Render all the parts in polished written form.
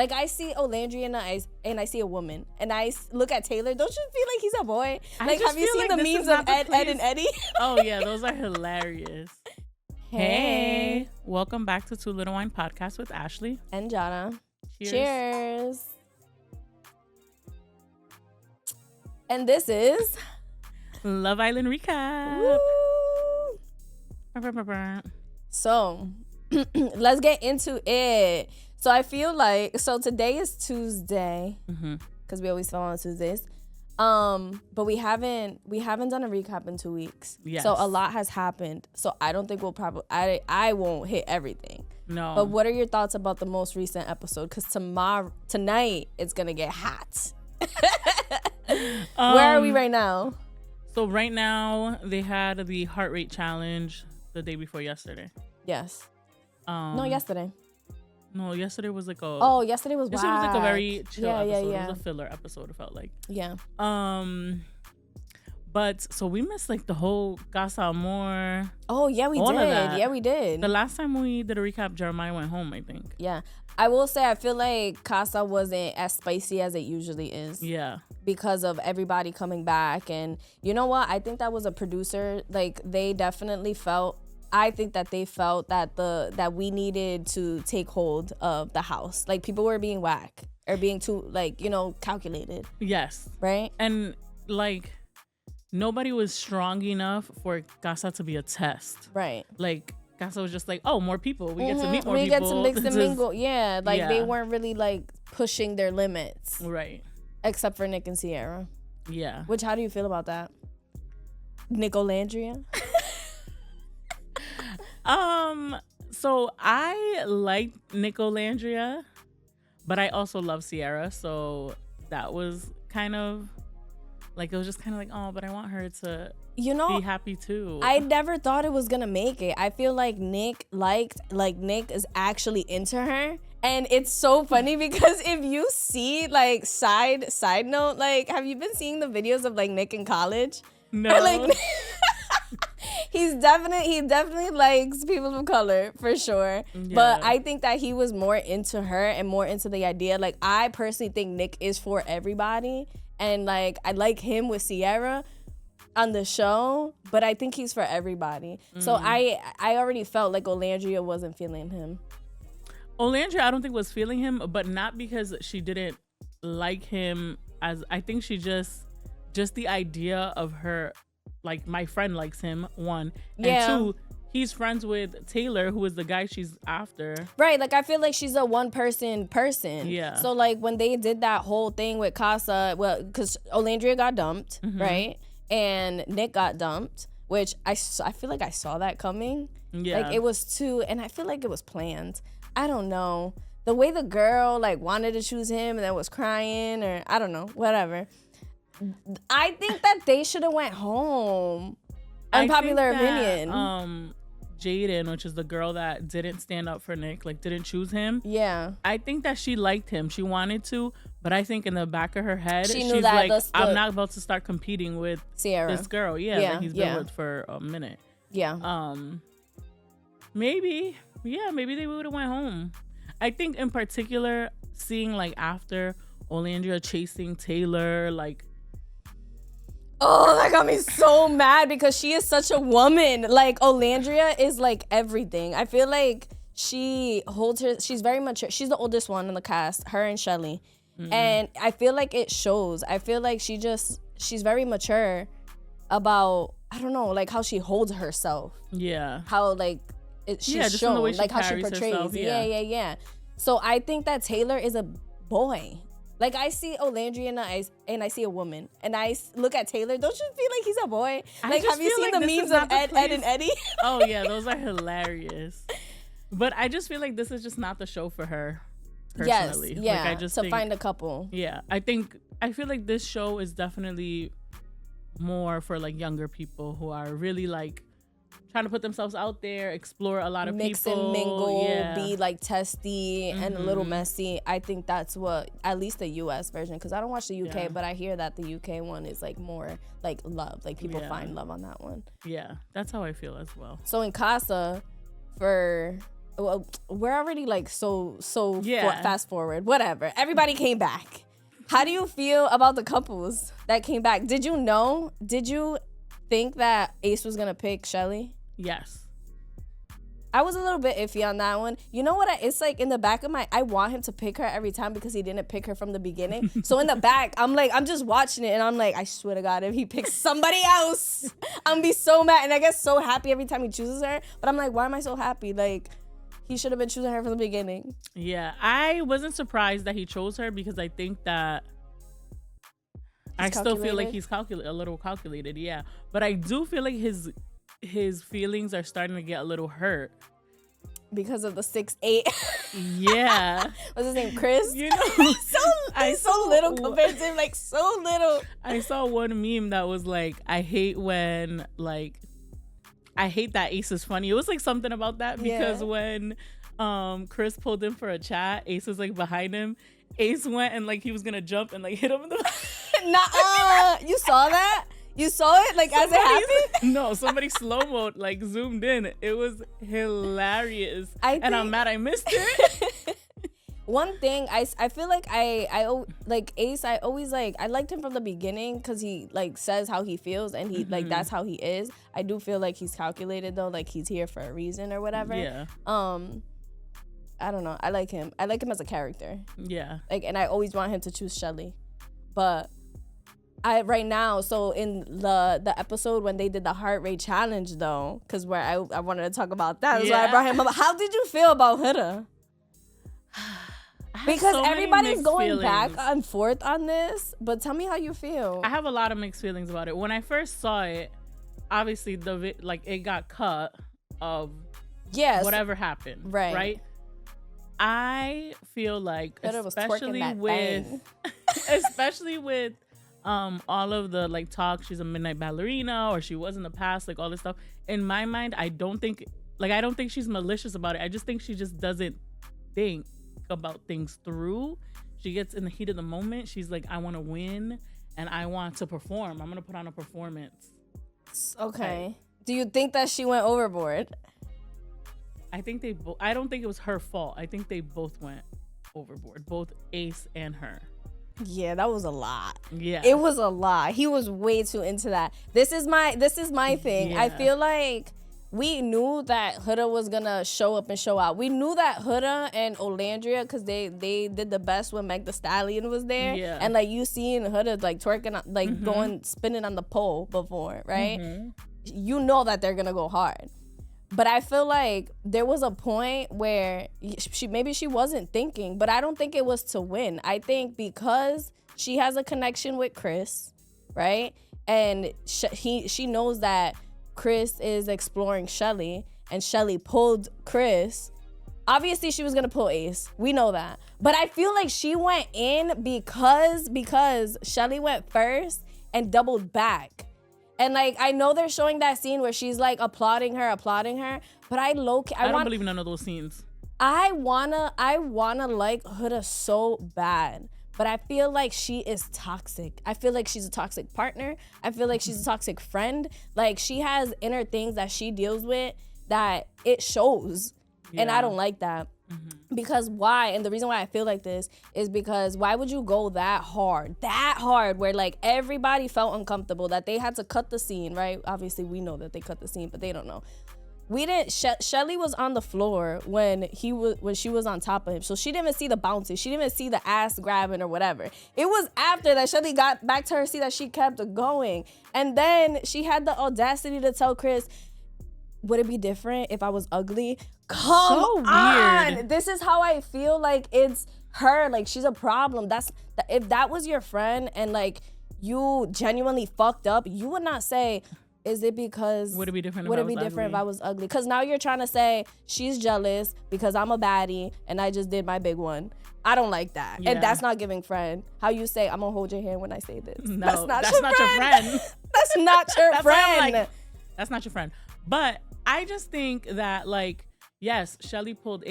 Like, I see Olandria and I see a woman, and I look at Taylor. Don't you feel like he's a boy? Like, have you seen the memes of Ed and Eddie? Oh yeah, those are hilarious. Hey, welcome back to Two Little Wine Podcast with Ashley and Jara. Cheers. And this is Love Island Recap. Woo! So, let's get into it. So I feel like, today is Tuesday, because we always film on Tuesdays. But we haven't done a recap in 2 weeks. Yes. So a lot has happened. So I don't think I won't hit everything. No. But what are your thoughts about the most recent episode? Because tonight it's gonna get hot. Where are we right now? So right now they had the heart rate challenge the day before yesterday. Yes. No, yesterday. No, yesterday was like yesterday was yesterday was like a very chill episode. Yeah. It was a filler episode, it felt like. Yeah. But so we missed like the whole Casa Amor. Oh yeah, we did. Yeah, we did. The last time we did a recap, Jeremiah went home, I think. Yeah. I will say I feel like Casa wasn't as spicy as it usually is. Yeah. Because of everybody coming back. And you know what? I think that was a producer. Like, they definitely felt, I think that they felt that we needed to take hold of the house. Like, people were being whack or being too, like, calculated. Yes. Right? And like, nobody was strong enough for Casa to be a test. Right. Like, Casa was just like, oh, more people. We get to meet more people. We get to mix and mingle. Yeah. Like, they weren't really, like, pushing their limits. Right. Except for Nick and Sierra. Yeah. Which, how do you feel about that? Nick Olandria? So I like Nick Olandria, but I also love Sierra. So that was kind of like, it was just kind of like, oh, but I want her to be happy too. I never thought it was gonna make it. I feel like Nick Nick is actually into her. And it's so funny because if you see, like, side note, like, have you been seeing the videos of, like, Nick in college? No. Or, like, he definitely likes people of color, for sure. Yeah. But I think that he was more into her and more into the idea. Like, I personally think Nick is for everybody. And, like, I like him with Sierra on the show, but I think he's for everybody. So I already felt like Olandria wasn't feeling him. Olandria, I don't think was feeling him, but not because she didn't like him. As I think she just the idea of her, like, my friend likes him, one, and two, he's friends with Taylor, who is the guy she's after. Right, like, I feel like she's a one-person. Yeah. So, like, when they did that whole thing with Casa, well, because Olandria got dumped, right, and Nick got dumped, which I feel like I saw that coming. Yeah. Like, it was too, and I feel like it was planned. I don't know. The way the girl, like, wanted to choose him and then was crying, or I don't know, whatever. I think that they should have went home. Unpopular opinion. Jaden, which is the girl that didn't stand up for Nick, like, didn't choose him. Yeah. I think that she liked him. She wanted to, but I think in the back of her head, she's that like, I'm not about to start competing with Sierra. This girl. Yeah. That he's been with for a minute. Yeah. Maybe they would have went home. I think in particular, seeing, like, after Olandria chasing Taylor, like, oh, that got me so mad because she is such a woman. Like, Olandria is, like, everything. I feel like she's very mature. She's the oldest one in the cast, her and Shelly. And I feel like it shows. I feel like she's very mature about, I don't know, like, how she holds herself. Yeah. How, like, she's shown, like, how she portrays. Herself, yeah. So I think that Taylor is a boy. Like, I see Olandria and I see a woman, and I look at Taylor. Don't you feel like he's a boy? Like, have you seen the memes of Ed and Eddie? Oh yeah, those are hilarious. But I just feel like this is just not the show for her. Personally. Yes, yeah. Like, I just think, find a couple. Yeah, I feel like this show is definitely more for, like, younger people who are really, like, trying to put themselves out there, explore a lot of mix people. Mix and mingle, be, like, testy and a little messy. I think that's what, at least the US version, because I don't watch the UK, but I hear that the UK one is, like, more, like, love. Like, people find love on that one. Yeah, that's how I feel as well. So in Casa, for well, we're already like fast forward. Whatever. Everybody came back. How do you feel about the couples that came back? Did you think that Ace was gonna pick Shelly? Yes. I was a little bit iffy on that one. You know what? It's like in the back of I want him to pick her every time because he didn't pick her from the beginning. So in the back, I'm just watching it and I'm like, I swear to God, if he picks somebody else, I'm gonna be so mad. And I get so happy every time he chooses her. But I'm like, why am I so happy? Like, he should have been choosing her from the beginning. Yeah, I wasn't surprised that he chose her because I think that I still feel like he's a little calculated. Yeah, but I do feel like his feelings are starting to get a little hurt because of the 6'8". Yeah. What's his name? Chris? You know, he's so little compared to him, like so little. I saw one meme that was like, I hate that Ace is funny. It was like something about that because when Chris pulled in for a chat, Ace was like behind him. Ace went and like he was gonna jump and like hit him in the You saw that? You saw it like as it happened? No, somebody slow-mo like zoomed in. It was hilarious. And I'm mad I missed it. One thing I feel like I like Ace, I always like, I liked him from the beginning because he like says how he feels and he like that's how he is. I do feel like he's calculated though, like he's here for a reason or whatever. Yeah. I don't know. I like him as a character. Yeah. Like, and I always want him to choose Shelly, but right now, so in the episode when they did the heart rate challenge though, because where I wanted to talk about that, that's why I brought him up. How did you feel about Huda? Because everybody's going back and forth on this, but tell me how you feel. I have a lot of mixed feelings about it. When I first saw it, obviously it got cut of whatever happened, right? I feel like especially with all of the like talk, she's a midnight ballerina or she was in the past, like all this stuff. In my mind, I don't think she's malicious about it. I just think she just doesn't think about things through. She gets in the heat of the moment. She's like, I want to win and I want to perform. I'm gonna put on a performance. Okay. Do you think that she went overboard? I think I don't think it was her fault. I think they both went overboard, both Ace and her. Yeah, that was a lot. Yeah, it was a lot. He was way too into that. This is my thing. Yeah. I feel like we knew that Huda was gonna show up and show out. We knew that Huda and Olandria, because they did the best when Meg Thee Stallion was there. Yeah. And like you seen Huda like twerking, like going spinning on the pole before, right? You know that they're gonna go hard. But I feel like there was a point where she wasn't thinking, but I don't think it was to win. I think because she has a connection with Chris, right? And she knows that Chris is exploring Shelly, and Shelly pulled Chris. Obviously, she was gonna pull Ace. We know that. But I feel like she went in because Shelly went first and doubled back. And like, I know they're showing that scene where she's like applauding her, but I don't believe in none of those scenes. I wanna like Huda so bad, but I feel like she is toxic. I feel like she's a toxic partner. I feel like she's a toxic friend. Like, she has inner things that she deals with that it shows. Yeah. And I don't like that. Because why? And the reason why I feel like this is because why would you go that hard where like everybody felt uncomfortable that they had to cut the scene, right? Obviously we know that they cut the scene, but they don't know. We didn't. Shelly was on the floor when she was on top of him, so she didn't even see the bouncy. She didn't even see the ass grabbing or whatever. It was after that Shelly got back to her seat that she kept going, and then she had the audacity to tell Chris, "Would it be different if I was ugly?" Come on. Weird. This is how I feel like it's her. Like, she's a problem. If that was your friend and like you genuinely fucked up, you would not say, is it because would it be different if I was ugly? Because now you're trying to say she's jealous because I'm a baddie and I just did my big one. I don't like that. Yeah. And that's not giving friend. How you say, I'm gonna hold your hand when I say this. No, that's not your friend. That's not your friend. Like, that's not your friend. But I just think that, like, yes, Shelly pulled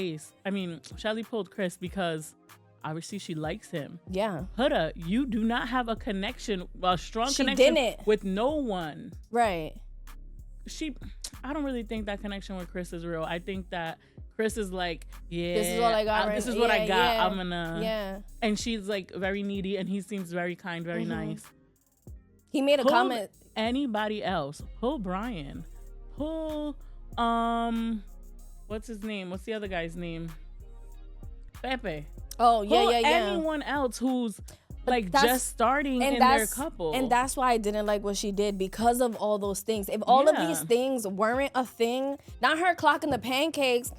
Chris because obviously she likes him. Yeah. Huda, you do not have a strong connection with no one. Right. I don't really think that connection with Chris is real. I think that Chris is like, yeah, this is what I got. This is what I got. Yeah. I'm gonna. Yeah. And she's like very needy, and he seems very kind, very nice. He made a comment. Anybody else? Pull Brian. Pull what's his name? What's the other guy's name? Pepe. Oh yeah, Anyone else who's like just starting in their couple. And that's why I didn't like what she did, because of all those things. If all of these things weren't a thing, not her clocking the pancakes.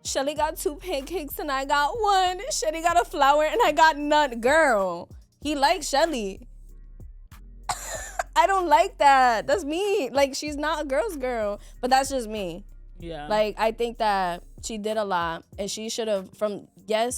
Shelly got 2 pancakes and I got 1. Shelly got a flower and I got none. Girl, he likes Shelly. I don't like that. That's me. Like, she's not a girl's girl, but that's just me. Yeah. Like, I think that she did a lot, and she should have,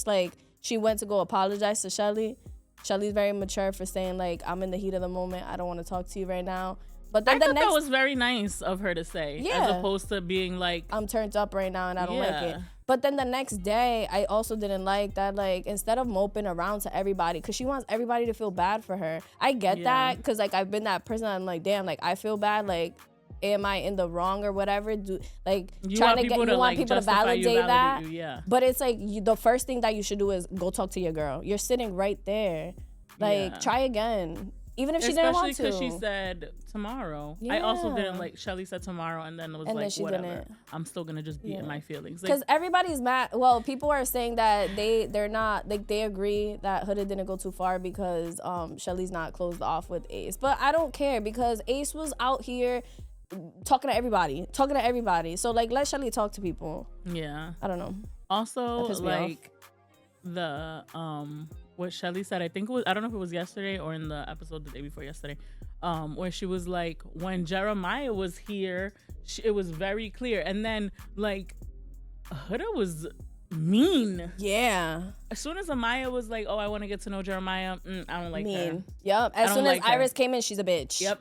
like, she went to go apologize to Shelly. Shelly's very mature for saying, like, I'm in the heat of the moment. I don't want to talk to you right now. But then that was very nice of her to say, as opposed to being like, I'm turned up right now and I don't like it. But then the next day, I also didn't like that, like, instead of moping around to everybody, because she wants everybody to feel bad for her. I get that, because, like, I've been that person. I'm like, damn, like, I feel bad, like, am I in the wrong or whatever? You want people to validate that. But it's like, the first thing that you should do is go talk to your girl. You're sitting right there. Like, try again. Even if she didn't want to. Especially because she said tomorrow. Yeah. I also didn't like, Shelly said tomorrow, and then it was whatever. Didn't. I'm still going to just be in my feelings. Because everybody's mad. Well, people are saying that they're not, like, they agree that Huda didn't go too far because Shelly's not closed off with Ace. But I don't care, because Ace was out here talking to everybody. So, like, let Shelly talk to people. Yeah. I don't know. Also, like, the what Shelly said, I think it was, I don't know if it was yesterday or in the episode the day before yesterday, where she was like, when Jeremiah was here, it was very clear. And then, like, Huda was mean. Yeah. As soon as Amaya was like, oh, I want to get to know Jeremiah, I don't like her. Yep. As soon as Iris came in, she's a bitch. Yep.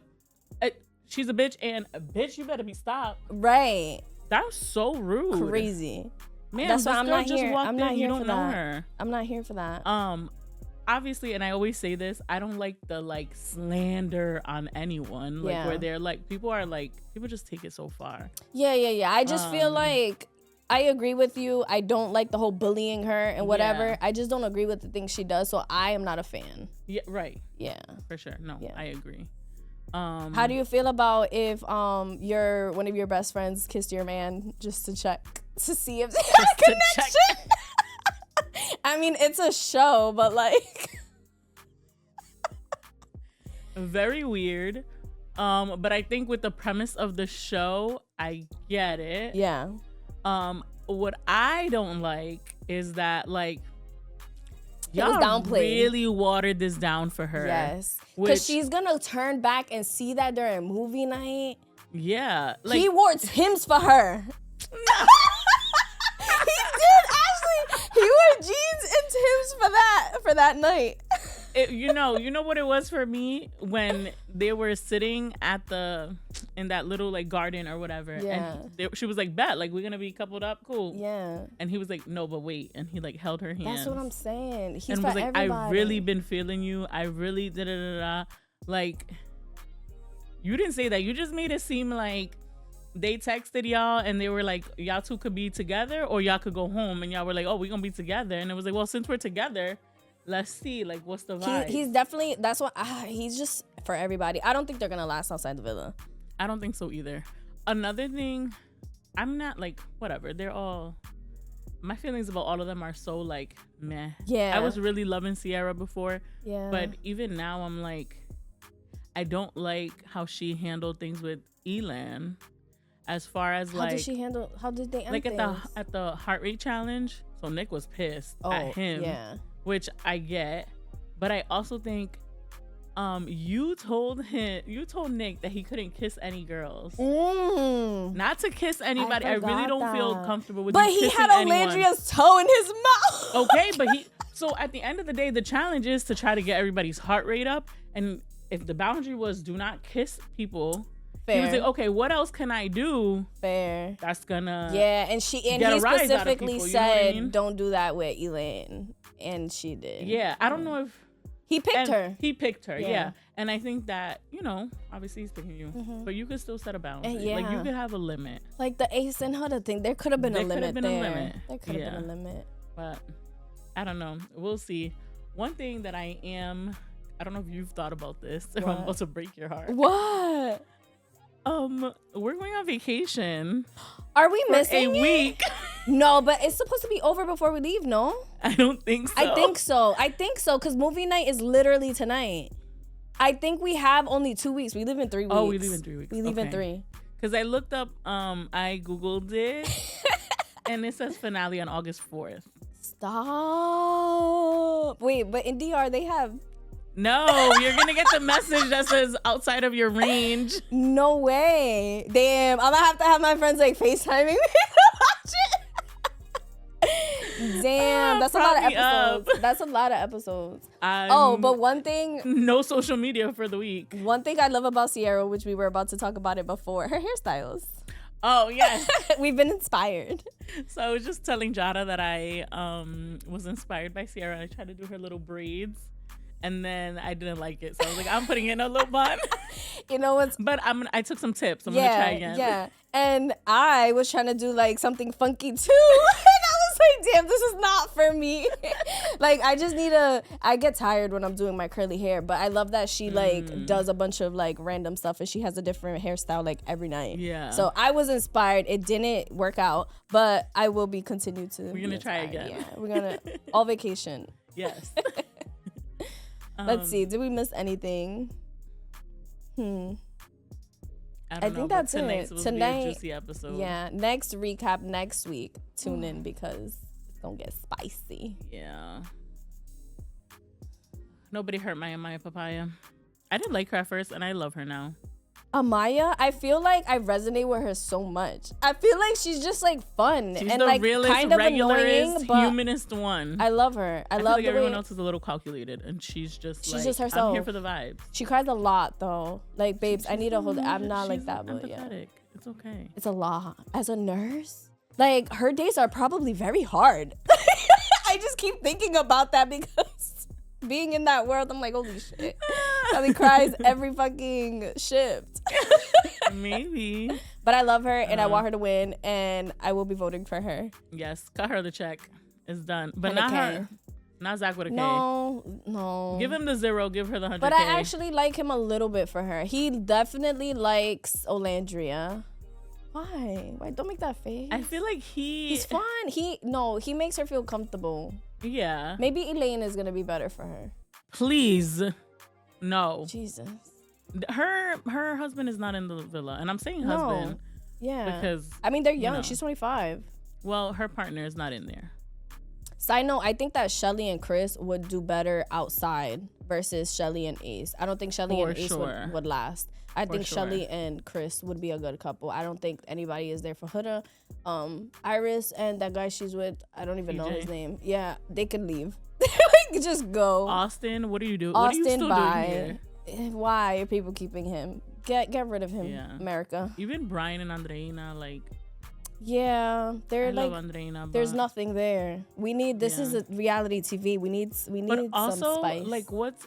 She's a bitch, and a bitch, you better be stopped. Right. That was so rude. Crazy. Man, that's why I'm not here. I'm not here for that. Her. I'm not here for that. Obviously, and I always say this, I don't like the, like, slander on anyone, like, where they're like, people just take it so far. Yeah. I just feel like, I agree with you. I don't like the whole bullying her and whatever. Yeah. I just don't agree with the things she does, so I am not a fan. Yeah, right. Yeah, for sure. No, I agree. How do you feel about if one of your best friends kissed your man just to check to see if they had a connection? I mean, it's a show, but, like, very weird. But I think with the premise of the show, I get it. Yeah. What I don't like is that, like, y'all really watered this down for her. Yes. Because she's gonna turn back and see that during movie night. Yeah. Like, he wore Tim's for her. He did, actually. He wore jeans and Tim's for that night. You know what it was for me when they were sitting in that little, like, garden or whatever. Yeah. And she was like, bet, like, we're gonna be coupled up, cool. Yeah. And he was like, no, but wait, and he, like, held her hand. That's what I'm saying. He's and for was like, everybody. I really been feeling you. I really like. You didn't say that. You just made it seem like they texted y'all and they were like, y'all two could be together or y'all could go home, and y'all were like, oh, we're gonna be together. And it was like, well, since we're together, let's see, like, what's the vibe? He's definitely, that's what, he's just for everybody. I don't think they're gonna last outside the villa. I don't think so either. Another thing, I'm not, like, whatever. They're all, my feelings about all of them are so, like, meh. Yeah. I was really loving Sierra before. Yeah. But even now, I'm like, I don't like how she handled things with Elan. As far as, like, how did they end like things? at the heart rate challenge? So Nick was pissed at him. Yeah. Which I get, but I also think you told Nick that he couldn't kiss any girls. Not to kiss anybody. I really don't feel comfortable with but you kissing anyone. But he had Olandria's toe in his mouth. Okay, but so at the end of the day, the challenge is to try to get everybody's heart rate up, and if the boundary was do not kiss people, fair. He was like, okay, what else can I do? Fair. That's gonna and he specifically said, don't do that with Elan, and she did. Yeah, I don't know if He picked her. He picked her, yeah. And I think that, obviously he's picking you, but you could still set a boundary. Like, you could have a limit. Like the Ace and Huda thing, there could have been a limit there. There could have been a limit. But I don't know. We'll see. One thing that I don't know if you've thought about this. If I'm about to break your heart. What? We're going on vacation. Are we missing a week? No, but it's supposed to be over before we leave, no? I don't think so. I think so, because movie night is literally tonight. I think we have only 2 weeks. We live in 3 weeks. Oh, we leave in 3 weeks. We leave in 3. Because I looked up, I Googled it, and it says finale on August 4th. Stop. Wait, but in DR, they have... No, you're going to get the message that says outside of your range. No way. Damn, I'm going to have my friends like FaceTiming me to watch it. Damn, that's a lot of episodes. That's a lot of episodes. But one thing. No social media for the week. One thing I love about Sierra, which we were about to talk about it before, her hairstyles. Oh, yes. We've been inspired. So I was just telling Jara that I was inspired by Sierra. I tried to do her little braids. And then I didn't like it. So I was like, I'm putting in a little bun. You know what's... But I took some tips. I'm going to try again. Yeah. And I was trying to do like something funky too. And I was like, damn, this is not for me. Like, I just need I get tired when I'm doing my curly hair. But I love that she like does a bunch of like random stuff. And she has a different hairstyle like every night. Yeah. So I was inspired. It didn't work out. But I will be continued to... We're going to try again. Yeah. We're going to... All vacation. Yes. Let's see. Did we miss anything? I think that's it. Tonight, be a juicy episode. Yeah. Next recap next week. Tune in because it's gonna get spicy. Yeah. Nobody hurt my Amaya Papaya. I didn't like her at first, and I love her now. Amaya, I feel like I resonate with her so much. I feel like she's just like fun she's and the like realest, kind of annoying, but humanist one. I love her. I love like everyone else is a little calculated, and she's just herself. I'm here for the vibes. She cries a lot though. Like, babes, I need to hold it. I'm not like that, but yeah, it's okay. It's a lot. As a nurse, like her days are probably very hard. I just keep thinking about that because being in that world, I'm like, holy shit. Sally cries every fucking shift. Maybe. But I love her and I want her to win and I will be voting for her. Yes, cut her the check. It's done. But not her. Not Zach with a K. No. Give him the 0. Give her the 100K. But I actually like him a little bit for her. He definitely likes Olandria. Why? Don't make that face. I feel like he's fun. He makes her feel comfortable. Yeah. Maybe Elaine is gonna be better for her. Please. No. Jesus. Her husband is not in the villa. And I'm saying husband. Yeah. Because I mean they're young. She's 25. Well, her partner is not in there. Side note, I think that Shelly and Chris would do better outside versus Shelly and Ace. I don't think Shelly and Ace would last. I think Shelly and Chris would be a good couple. I don't think anybody is there for Huda. Iris and that guy she's with, I don't even know his name. Yeah, they could leave. Like, just go. Austin, what do you do? Austin, what are you still doing here? Why are people keeping him? Get rid of him, America. Even Brian and Andreina, like... Yeah, they're like, Andreina, there's nothing there. We need, this is a reality TV. We need also, some spice. Like, what's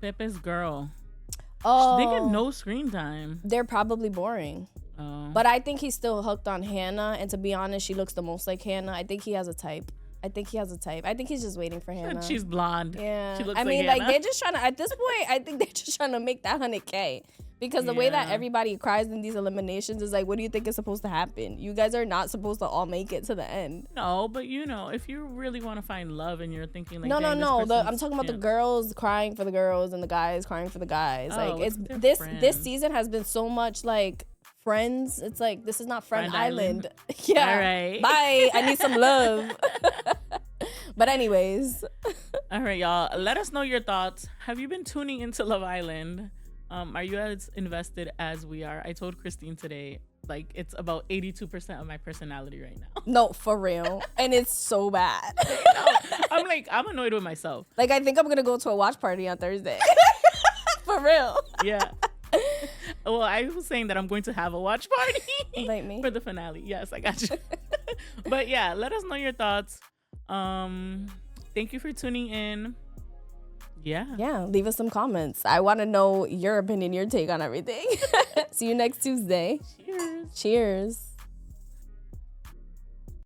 Pepe's girl? Oh, they get no screen time. They're probably boring. Oh. But I think he's still hooked on Hannah. And to be honest, she looks the most like Hannah. I think he has a type. I think he's just waiting for Hannah. She's blonde. Yeah. She looks like they're just trying to, at this point, I think they're just trying to make that 100K. Because the way that everybody cries in these eliminations is like, what do you think is supposed to happen? You guys are not supposed to all make it to the end. No, but if you really want to find love and you're thinking like, no. I'm talking about the girls crying for the girls and the guys crying for the guys. Oh, like this season has been so much like Friends. It's like, this is not Friend Island. Yeah. All right. Bye. I need some love. But anyways. All right, y'all. Let us know your thoughts. Have you been tuning into Love Island? Are you as invested as we are? I told Christine today, like, it's about 82% of my personality right now. No, for real. And it's so bad. I'm annoyed with myself. Like, I think I'm going to go to a watch party on Thursday. For real. Yeah. Well, I was saying that I'm going to have a watch party. Invite me. For the finale. Yes, I got you. But yeah, let us know your thoughts. Thank you for tuning in. Yeah, leave us some comments. I want to know your opinion, your take on everything. See you next Tuesday. Cheers. Cheers.